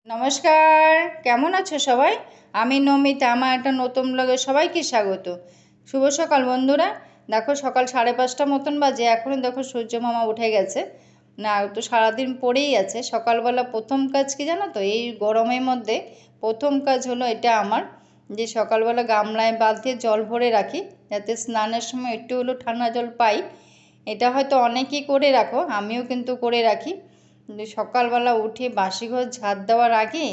নমস্কার, কেমন আছো সবাই? আমি নমিতা, আমার একটা নতুন ব্লগে সবাইকে স্বাগত। শুভ সকাল বন্ধুরা। দেখো সকাল 5:30 মতন বাজে, এখনও দেখো সূর্য মামা উঠে গেছে। না তো সারাদিন পড়েই আছে। সকালবেলা প্রথম কাজ কি জানো তো, এই গরমের মধ্যে প্রথম কাজ হলো এটা আমার, যে সকালবেলা গামলায় বালতিতে জল ভরে রাখি, যাতে স্নানের সময় একটু হলো ঠান্ডা জল পাই। এটা হয়তো অনেকেই করে রাখো, আমিও কিন্তু করে রাখি। সকালবেলা উঠে বাসি ঘর ঝাড় দেওয়ার আগে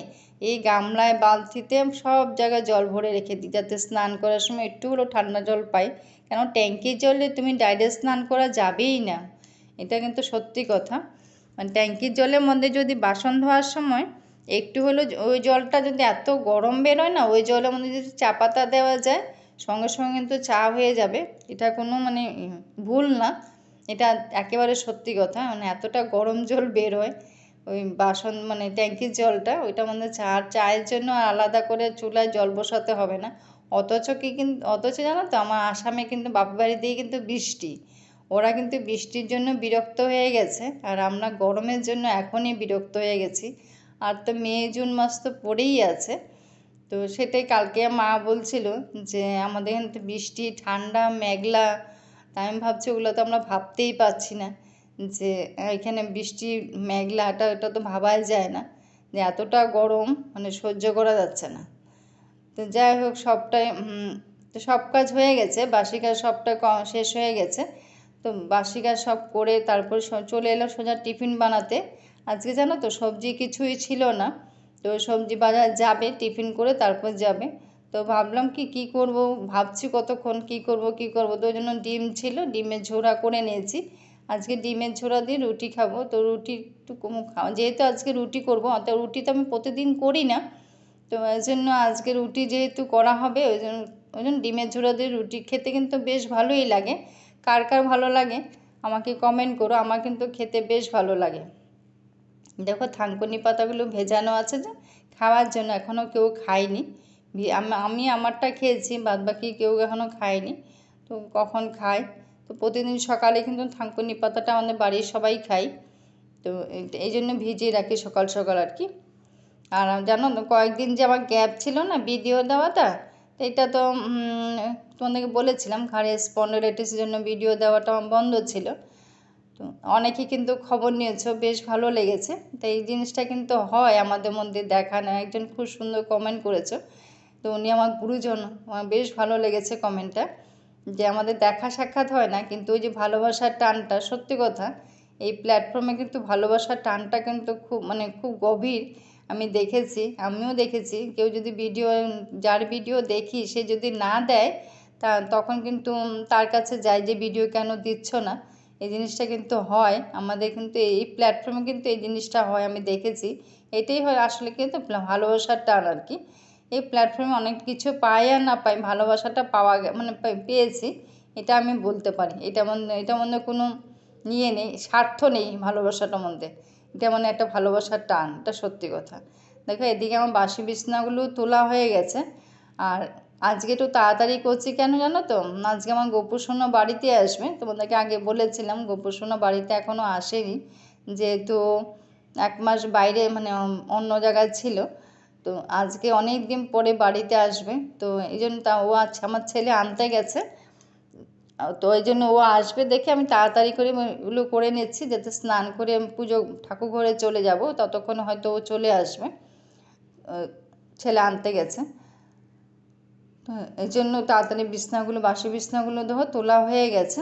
এই গামলায় বালতিতে সব জায়গায় জল ভরে রেখে দিই, যাতে স্নান করার সময় একটু হলেও ঠান্ডা জল পাই। কেন ট্যাঙ্কির জলে তুমি ডাইরেক্ট স্নান করা যাবেই না, এটা কিন্তু সত্যি কথা। মানে ট্যাঙ্কির জলের মধ্যে যদি বাসন ধোয়ার সময় একটু হলেও ওই জলটা যদি এত গরম বেরোয় না, ওই জলের মধ্যে যদি চা পাতা দেওয়া যায় সঙ্গে সঙ্গে কিন্তু চা হয়ে যাবে। এটা কোনো মানে ভুল না, এটা একেবারে সত্যি কথা। মানে এতটা গরম জল বের হয় ওই বাসন মানে ট্যাঙ্কির জলটা, ওইটা মানে চায়ের জন্য আলাদা করে চুলায় জল বসাতে হবে না। অথচ জানো তো, আমার আসামে কিন্তু বাপের বাড়ি দিয়ে কিন্তু বৃষ্টি, ওরা কিন্তু বৃষ্টির জন্য বিরক্ত হয়ে গেছে, আর আমরা গরমের জন্য এখনই বিরক্ত হয়ে গেছি। আর তো মে জুন মাস তো পড়েই আছে। তো সেটাই কালকে মা বলছিল যে আমাদের এখানে তো বৃষ্টি ঠান্ডা মেঘলা, তাই আমি ভাবছি ওগুলো তো আমরা ভাবতেই পারছি না, যে এখানে বৃষ্টি মেঘলাটা এটা তো ভাবাই যায় না, যে এতটা গরম মানে সহ্য করা যাচ্ছে না। তো যাই হোক সবটাই তো সব কাজ হয়ে গেছে, বাসি কাজ সবটা শেষ হয়ে গেছে। তো বাসি কাজ সব করে তারপর চলে এলাম সোজা টিফিন বানাতে। আজকে জানো তো সবজি কিছুই ছিল না, তো সবজি বাজার যাবে টিফিন করে তারপর যাবে। তো ভাবলাম কি করব, ভাবছি কতক্ষণ কি করব। তো ওই জন্য ডিম ছিল, ডিমের ঝোড়া করে নিয়েছি। আজকে ডিমের ঝোড়া দিয়ে রুটি খাবো, তো রুটি একটু কম খাওয়া, যেহেতু আজকে রুটি করবো, অর্থাৎ রুটি তো আমি প্রতিদিন করি না, তো ওই জন্য আজকে রুটি যেহেতু করা হবে ওই জন্য ডিমের ঝোড়া দিয়ে রুটি খেতে কিন্তু বেশ ভালোই লাগে। কার কার ভালো লাগে আমাকে কমেন্ট করো, আমার কিন্তু খেতে বেশ ভালো লাগে। দেখো থানকুনি পাতাগুলো ভেজানো আছে যে খাওয়ার জন্য, এখনও কেউ খায়নি। আমি আমারটা খেয়েছি, বাদবাকি কেউ এখনও খায়নি। তো কখন খায়, তো প্রতিদিন সকালে কিন্তু থানকুনি পাতাটা আমাদের বাড়ির সবাই খাই। তো এই জন্য ভিজিয়ে রাখি সকাল সকাল আর কি। আর জানো তো কয়েকদিন যে আমার গ্যাপ ছিল না ভিডিও দেওয়াটা, তো এটা তো তোমাদেরকে বলেছিলাম ঘাড়ে স্পন্ডাইলাইটিসের জন্য ভিডিও দেওয়াটা আমার বন্ধ ছিল। তো অনেকে কিন্তু খবর নিয়েছো, বেশ ভালো লেগেছে। তো এই জিনিসটা কিন্তু হয় আমাদের মধ্যে দেখানো, একজন খুব সুন্দর কমেন্ট করেছো, তো উনি আমার গুরুজন, আমার বেশ ভালো লেগেছে কমেন্টটা, যে আমাদের দেখা সাক্ষাৎ হয় না কিন্তু ওই যে ভালোবাসার টানটা, সত্যি কথা এই প্ল্যাটফর্মে কিন্তু ভালোবাসার টানটা কিন্তু খুব গভীর। আমি দেখেছি, আমিও দেখেছি, কেউ যদি যার ভিডিও দেখি সে যদি না দেয় তখন কিন্তু তার কাছে যায় যে ভিডিও কেন দিচ্ছ না। এই জিনিসটা কিন্তু হয় আমাদের, কিন্তু এই প্ল্যাটফর্মে কিন্তু এই জিনিসটা হয়, আমি দেখেছি। এটাই হয় আসলে কিন্তু ভালোবাসার টান আর কি। এই প্ল্যাটফর্মে অনেক কিছু পাই আর না পাই, ভালোবাসাটা মানে পেয়েছি, এটা আমি বলতে পারি। এটা মধ্যে কোনো নেই, স্বার্থ নেই ভালোবাসাটার মধ্যে, এটা মানে একটা ভালোবাসার টান, এটা সত্যি কথা। দেখো এদিকে আমার বাসি বিছনাগুলো তোলা হয়ে গেছে। আর আজকে একটু তাড়াতাড়ি করছি কেন জানো তো, আজকে আমার গোপু সোনা বাড়িতে আসবে, তোমাদেরকে আগে বলেছিলাম গোপু সোনা বাড়িতে এখনও আসেনি, যেহেতু 1 মাস বাইরে মানে অন্য জায়গায় ছিল। তো আজকে অনেক দিন পরে বাড়িতে আসবে, তো এই জন্য ও আছে, আমার ছেলে আনতে গেছে, তো ওই জন্য ও আসবে দেখে আমি তাড়াতাড়ি করে ওগুলো করে নিচ্ছি, যাতে স্নান করে আমি ঠাকুর ঘরে চলে যাব, ততক্ষণ হয়তো ও চলে আসবে, ছেলে আনতে গেছে। তো এই জন্য তাড়াতাড়ি বাসি বিছনাগুলো দেখো তোলা হয়ে গেছে,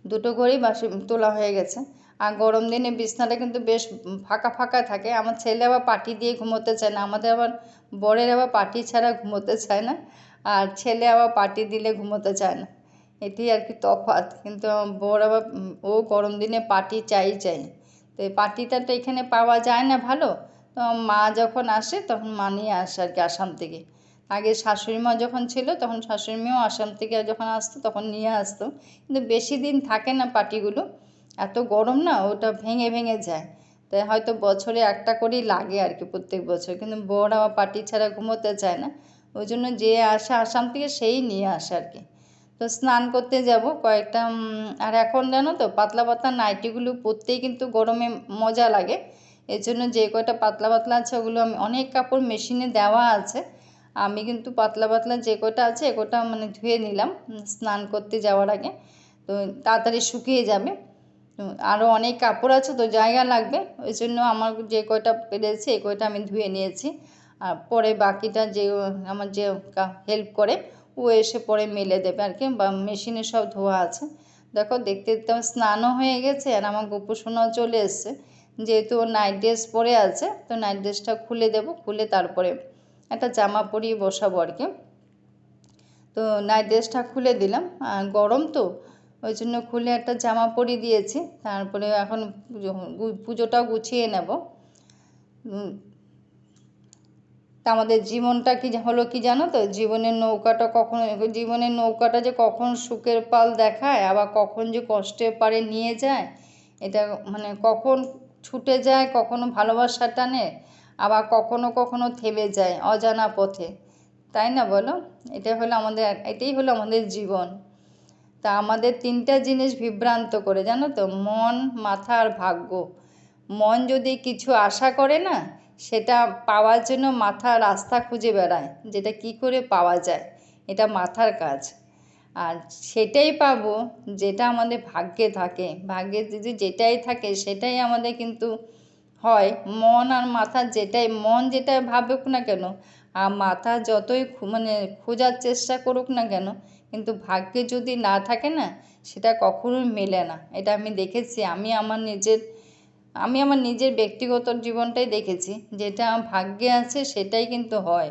দুটো করেই বাসি তোলা হয়ে গেছে। আর গরম দিনে বিছনাটা কিন্তু বেশ ফাঁকা ফাঁকা থাকে। আমার ছেলে আবার পাটি দিয়ে ঘুমোতে চায় না, আমাদের আবার বরের আবার পাটি ছাড়া ঘুমোতে চায় না, আর ছেলে আবার পাটি দিলে ঘুমোতে চায় না, এটি আর কি তফাৎ। কিন্তু আমার বর আবার ও গরম দিনে পাটি চাই। তো এই পাটিটা তো এখানে পাওয়া যায় না ভালো, তো মা যখন আসে তখন মা নিয়ে আসে আর কি আসাম থেকে। আগে শাশুড়ি মা যখন ছিল তখন শাশুড়ি মাও আসাম থেকে যখন আসতো তখন নিয়ে আসতো, কিন্তু বেশি দিন থাকে না পাটিগুলো, এত গরম না ওটা ভেঙে ভেঙে যায়। তাই হয়তো বছরে একটা করেই লাগে আর কি প্রত্যেক বছর, কিন্তু বর আবার পাটি ছাড়া ঘুমোতে চায় না, ওই জন্য যে আসে আসাম থেকে সেই নিয়ে আসে আর কি। তো স্নান করতে যাব কয়েকটা, আর এখন জানো তো পাতলা পাতলা নাইটিগুলো পরতেই কিন্তু গরমে মজা লাগে, এর জন্য যে কয়টা পাতলা পাতলা আছে ওগুলো আমি, অনেক কাপড় মেশিনে দেওয়া আছে, আমি কিন্তু পাতলা পাতলা যে কয়টা আছে এ কয়টা মানে ধুয়ে নিলাম স্নান করতে যাওয়ার আগে, তো তাড়াতাড়ি শুকিয়ে যাবে। তো আরও অনেক কাপড় আছে, তো জায়গা লাগবে, ওই জন্য আমার যে কয়টা পেরেছি এই কয়টা আমি ধুয়ে নিয়েছি। আর পরে বাকিটা যে আমার যে হেল্প করে ও এসে পরে মেলে দেবে আর কি, বা মেশিনে সব ধোয়া আছে। দেখো দেখতে দেখতে আমার স্নানও হয়ে গেছে, আর আমার গোপু সোনাও চলে এসছে। যেহেতু ও নাইট ড্রেস পরে আছে, তো নাইট ড্রেসটা খুলে দেবো, খুলে তারপরে একটা জামা পরিয়ে বসাবো আর কি। তো নাইট ড্রেসটা খুলে দিলাম, গরম তো ওই জন্য খুলে একটা জামা পরিয়ে দিয়েছি। তারপরে এখন পুজোটাও গুছিয়ে নেব। তা আমাদের জীবনটা কি হলো কি জানো তো, জীবনের নৌকাটা যে কখন সুখের পাল দেখায়, আবার কখন যে কষ্টের পারে নিয়ে যায়, এটা মানে কখন ছুটে যায়, কখনো ভালোবাসা টানে, আবার কখনো কখনো থেমে যায় অজানা পথে, তাই না বলো? এটাই হলো আমাদের জীবন। তা আমাদের তিনটা জিনিস বিভ্রান্ত করে জানো তো, মন, মাথা আর ভাগ্য। মন যদি কিছু আশা করে না, সেটা পাওয়ার জন্য মাথা রাস্তা খুঁজে বেড়ায়, যেটা কি করে পাওয়া যায়, এটা মাথার কাজ। আর সেটাই পাবো যেটা আমাদের ভাগ্যে থাকে, ভাগ্যে যদি যেটাই থাকে সেটাই আমাদের কিন্তু হয়। মন আর মাথা মন যেটা ভাবুক না কেন, আর মাথা যতই মানে খোঁজার চেষ্টা করুক না কেন, কিন্তু ভাগ্যে যদি না থাকে না, সেটা কখনোই মেলে না। এটা আমি দেখেছি, আমি আমার নিজের ব্যক্তিগত জীবনটাই দেখেছি, যেটা ভাগ্যে আছে সেটাই কিন্তু হয়।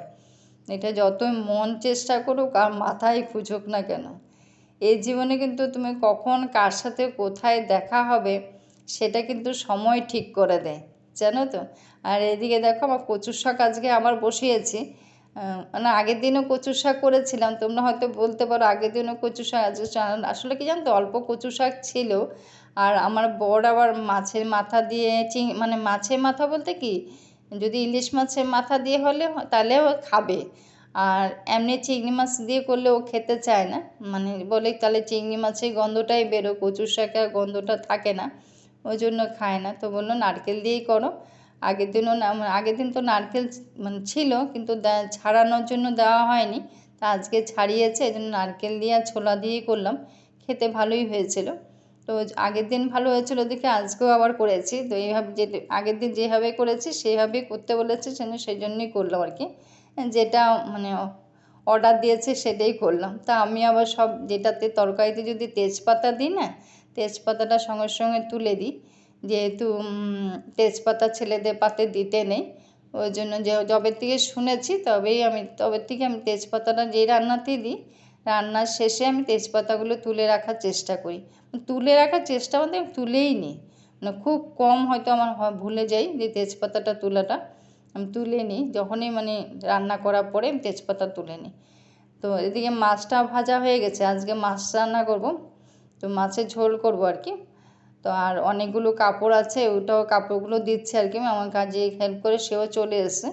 এটা যতই মন চেষ্টা করুক আর মাথায় খুঁজুক না কেন, এই জীবনে কিন্তু তুমি কখন কার সাথে কোথায় দেখা হবে সেটা কিন্তু সময় ঠিক করে দেয়, জানো তো। আর এদিকে দেখো আমার কচুর শাক আজকে আবার বসিয়েছি, মানে আগের দিনও কচুর শাক করেছিলাম, তোমরা হয়তো বলতে পারো আগের দিনও কচু শাক, আসলে কি জানো তো, অল্প কচু শাক ছিল। আর আমার বর আবার মাছের মাথা দিয়ে মানে মাছের মাথা বলতে কি, যদি ইলিশ মাছের মাথা দিয়ে হলে তাহলে ও খাবে, আর এমনি চিংড়ি মাছ দিয়ে করলে ও খেতে চায় না, মানে বলে তাহলে চিংড়ি মাছের গন্ধটাই বেরো, কচুর শাকে আর গন্ধটা থাকে না, ওই জন্য খায় না। তো বললো নারকেল দিয়েই করো। আগের দিন তো নারকেল মানে ছিল, কিন্তু ছাড়ানোর জন্য দেওয়া হয়নি, তা আজকে ছাড়িয়েছে, এই জন্য নারকেল দিয়ে আর ছোলা দিয়েই করলাম, খেতে ভালোই হয়েছিল। তো আগের দিন ভালো হয়েছিল দেখে আজকেও আবার করেছি, তো এইভাবে আগের দিন যেভাবে করেছি সেইভাবেই করতে বলেছে, সেই জন্যই করলাম আর কি, যেটা মানে অর্ডার দিয়েছে সেটাই করলাম। তা আমি আবার সব যেটাতে তরকারিতে যদি তেজপাতা দিই না, তেজপাতাটা সঙ্গে সঙ্গে তুলে দিই, যেহেতু তেজপাতা ছেলেদের পাতে দিতে নেই, ওই জন্য যবে থেকে শুনেছি তবে থেকে আমি তেজপাতাটা যেই রান্নাতেই দিই, রান্নার শেষে আমি তেজপাতাগুলো তুলে রাখার চেষ্টা করি। তুলে রাখার চেষ্টা বলতে আমি তুলেই নিই, মানে খুব কম হয়তো আমার ভুলে যাই যে তেজপাতাটা তোলাটা, আমি তুলে নিই যখনই মানে রান্না করার পরে আমি তেজপাতা তুলে নিই। তো এদিকে মাছটা ভাজা হয়ে গেছে, আজকে মাছ রান্না করব, তো মাছের ঝোল করব আর কি। তো আর অনেকগুলো কাপড় আছে, ওটাও কাপড়গুলো দিচ্ছে আর কি, আমার কাজে হেল্প করে সেও চলে এসেছে,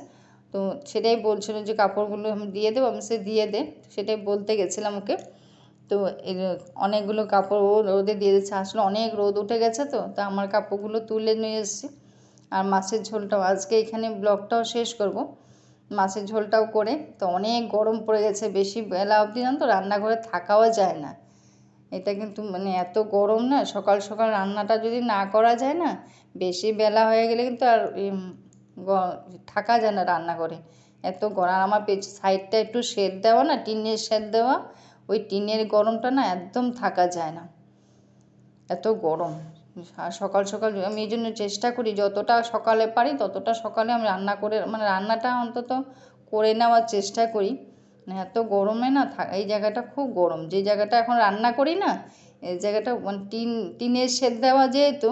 তো সেটাই বলছিল যে কাপড়গুলো আমি দিয়ে দেবো, আমি সে দিয়ে দে, সেটাই বলতে গেছিলাম ওকে। তো অনেকগুলো কাপড় ও রোদে দিয়ে দিচ্ছে, আসলে অনেক রোদ উঠে গেছে, তো আমার কাপড়গুলো তুলে নিয়ে এসেছি। আর মাছের ঝোলটাও আজকে এখানে ব্লগটাও শেষ করব, মাছের ঝোলটাও করে। তো অনেক গরম পড়ে গেছে, বেশি বেলা অবধি জানো তো রান্নাঘরে থাকাও যায় না, এটা কিন্তু মানে এত গরম না, সকাল সকাল রান্নাটা যদি না করা যায় না, বেশি বেলা হয়ে গেলে কিন্তু আর থাকা যায় না রান্নাঘরে, এত গরম। আর আমার সাইডটা একটু শেড দেওয়া না, টিনের শেড দেওয়া, ওই টিনের গরমটা না একদম থাকা যায় না, এত গরম। আর সকাল সকাল আমি এই জন্য চেষ্টা করি যতটা সকালে পারি ততটা সকালে আমি রান্না করে, মানে রান্নাটা অন্তত করে নেওয়ার চেষ্টা করি। মানে এত গরমে না এই জায়গাটা খুব গরম, যে জায়গাটা এখন রান্না করি না, এই জায়গাটা মানে টিনের শেড দেওয়া যেহেতু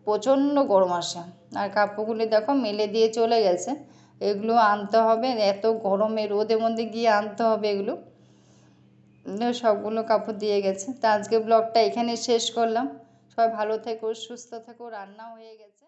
প্রচণ্ড গরম আসে। আর কাপড়গুলি দেখো মেলে দিয়ে চলে গেছে, এগুলো আনতে হবে, এত গরমে রোদের মধ্যে গিয়ে আনতে হবে এগুলো, সবগুলো কাপড় দিয়ে গেছে। তা আজকে ব্লগটা এখানে শেষ করলাম, সবাই ভালো থেকো, সুস্থ থেকো, রান্নাও হয়ে গেছে।